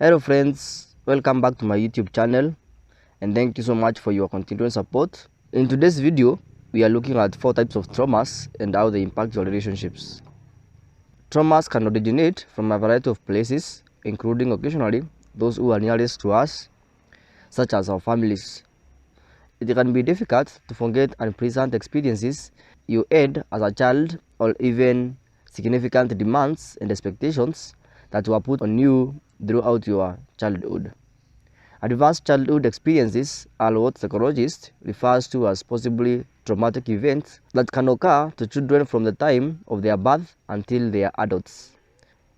Hello friends, welcome back to my YouTube channel and thank you so much for your continued support. In today's video, we are looking at 4 types of traumas and how they impact your relationships. Traumas can originate from a variety of places, including occasionally those who are nearest to us, such as our families. It can be difficult to forget unpleasant experiences you had as a child or even significant demands and expectations that were put on you throughout your childhood. Advanced childhood experiences are what psychologists refer to as possibly traumatic events that can occur to children from the time of their birth until they are adults.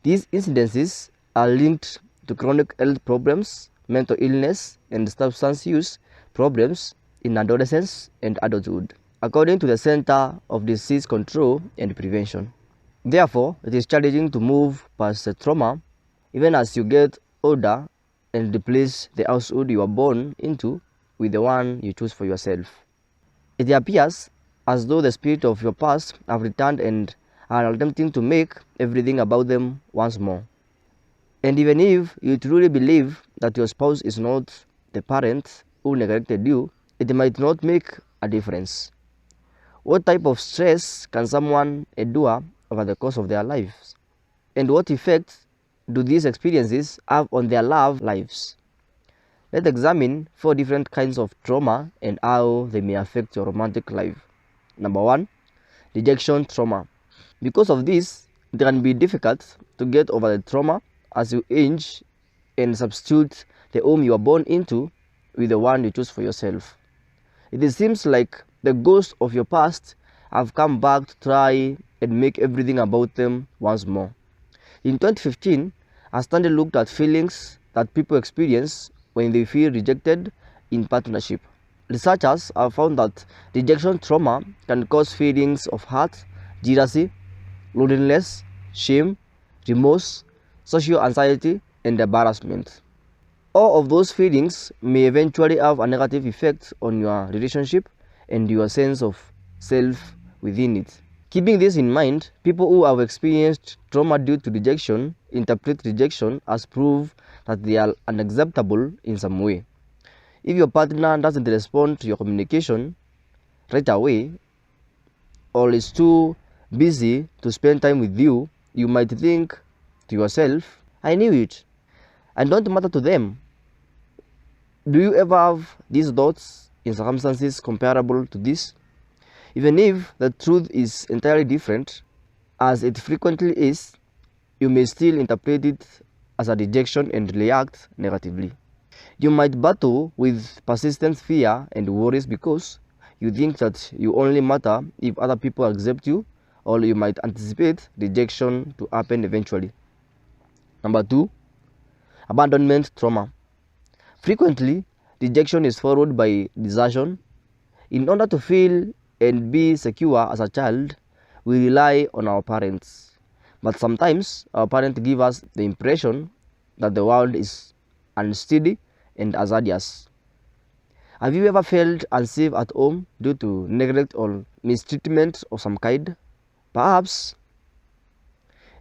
These incidences are linked to chronic health problems, mental illness, and substance use problems in adolescence and adulthood, according to the Center of Disease Control and Prevention. Therefore, it is challenging to move past the trauma even as you get older and replace the household you were born into with the one you choose for yourself. It appears as though the spirit of your past have returned and are attempting to make everything about them once more. And even if you truly believe that your spouse is not the parent who neglected you, it might not make a difference. What type of stress can someone endure over the course of their lives? And what effects do these experiences have on their love lives? Let's examine 4 different kinds of trauma and how they may affect your romantic life. Number 1, rejection trauma. Because of this, it can be difficult to get over the trauma as you age and substitute the home you are born into with the one you choose for yourself. It seems like the ghosts of your past have come back to try and make everything about them once more. In 2015, a study looked at feelings that people experience when they feel rejected in partnership. Researchers have found that rejection trauma can cause feelings of hurt, jealousy, loneliness, shame, remorse, social anxiety, and embarrassment. All of those feelings may eventually have a negative effect on your relationship and your sense of self within it. Keeping this in mind, people who have experienced trauma due to rejection interpret rejection as proof that they are unacceptable in some way. If your partner doesn't respond to your communication right away or is too busy to spend time with you, you might think to yourself, I knew it, and don't matter to them. Do you ever have these thoughts in circumstances comparable to this? Even if the truth is entirely different, as it frequently is, you may still interpret it as a rejection and react negatively. You might battle with persistent fear and worries because you think that you only matter if other people accept you, or you might anticipate rejection to happen eventually. Number 2, abandonment trauma. Frequently, rejection is followed by desertion. In order to feel and be secure as a child, we rely on our parents. But sometimes our parents give us the impression that the world is unsteady and hazardous. Have you ever felt unsafe at home due to neglect or mistreatment of some kind? Perhaps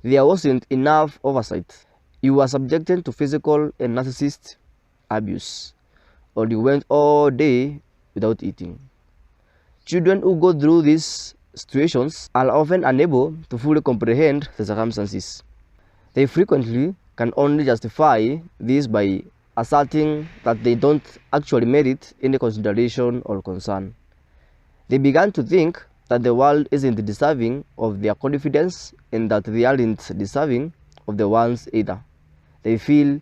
there wasn't enough oversight. You were subjected to physical and narcissist abuse, or you went all day without eating. Children who go through these situations are often unable to fully comprehend the circumstances. They frequently can only justify this by asserting that they don't actually merit any consideration or concern. They began to think that the world isn't deserving of their confidence and that they aren't deserving of the ones either. They feel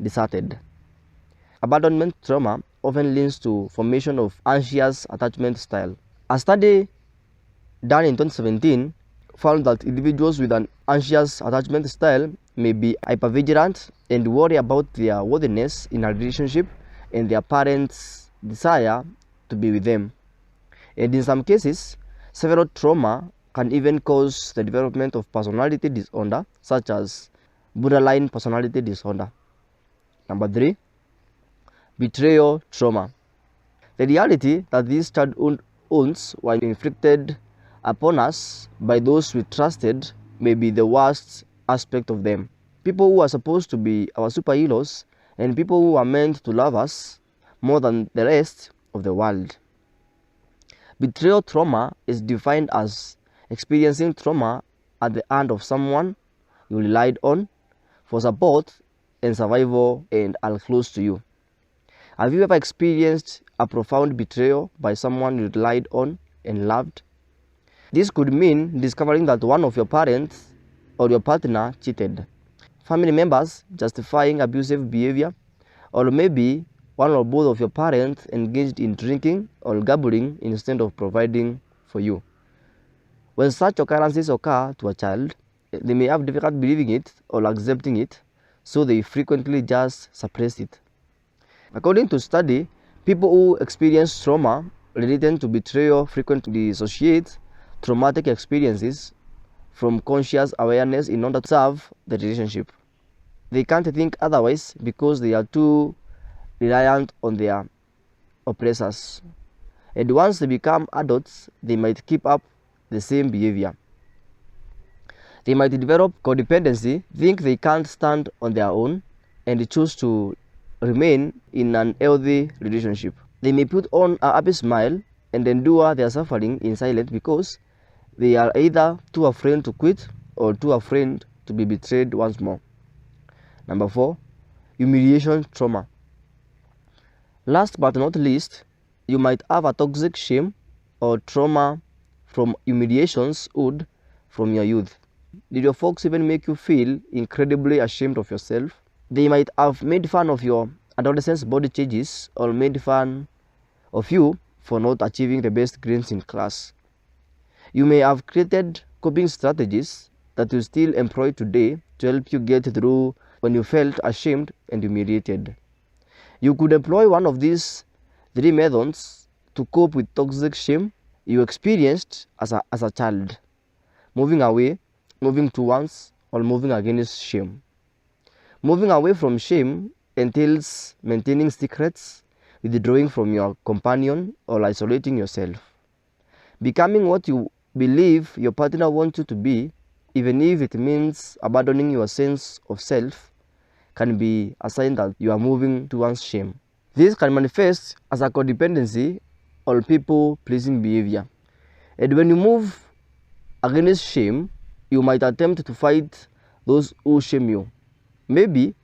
deserted. Abandonment trauma often leads to formation of anxious attachment style. A study done in 2017 found that individuals with an anxious attachment style may be hypervigilant and worry about their worthiness in a relationship and their parents' desire to be with them. And in some cases, several trauma can even cause the development of personality disorder, such as borderline personality disorder. Number 3, betrayal trauma. The reality that these childhood wounds were inflicted upon us by those we trusted may be the worst aspect of them. people who are supposed to be our superheroes, and people who are meant to love us more than the rest of the world. Betrayal trauma is defined as experiencing trauma at the hand of someone you relied on for support and survival and are close to you. Have you ever experienced a profound betrayal by someone you relied on and loved? This could mean discovering that one of your parents or your partner cheated, family members justifying abusive behavior, or maybe one or both of your parents engaged in drinking or gambling instead of providing for you. When such occurrences occur to a child, they may have difficulty believing it or accepting it, so they frequently just suppress it. According to study, people who experience trauma related to betrayal frequently dissociate traumatic experiences from conscious awareness in order to serve the relationship. They can't think otherwise because they are too reliant on their oppressors. And once they become adults, they might keep up the same behavior. They might develop codependency, think they can't stand on their own, and choose to remain in an healthy relationship. They may put on a happy smile and endure their suffering in silence because they are either too afraid to quit or too afraid to be betrayed once more. Number 4, humiliation trauma. Last but not least, you might have a toxic shame or trauma from humiliations owed from your youth. Did your folks even make you feel incredibly ashamed of yourself? They might have made fun of your adolescence body changes or made fun of you for not achieving the best grades in class. You may have created coping strategies that you still employ today to help you get through when you felt ashamed and humiliated. You could employ one of these 3 methods to cope with toxic shame you experienced as a child: moving away, moving towards, or moving against shame. Moving away from shame entails maintaining secrets, withdrawing from your companion, or isolating yourself. Becoming what you believe your partner wants you to be, even if it means abandoning your sense of self, can be a sign that you are moving towards shame. This can manifest as a codependency or people-pleasing behavior. And when you move against shame, you might attempt to fight those who shame you. Maybe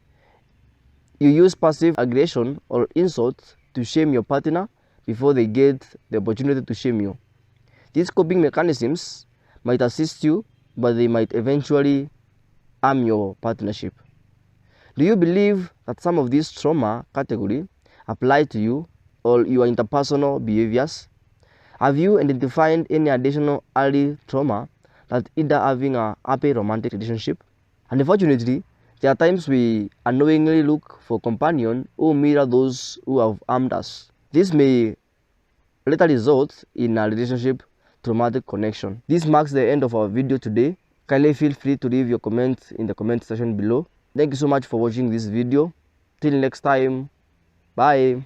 you use passive aggression or insults to shame your partner before they get the opportunity to shame you. These coping mechanisms might assist you, but they might eventually harm your partnership. Do you believe that some of these trauma categories apply to you or your interpersonal behaviors? Have you identified any additional early trauma that either having a happy romantic relationship? And unfortunately, there are times we unknowingly look for companions who mirror those who have harmed us. This may later result in a relationship traumatic connection. This marks the end of our video today. Kindly feel free to leave your comments in the comment section below. Thank you so much for watching this video. Till next time, bye.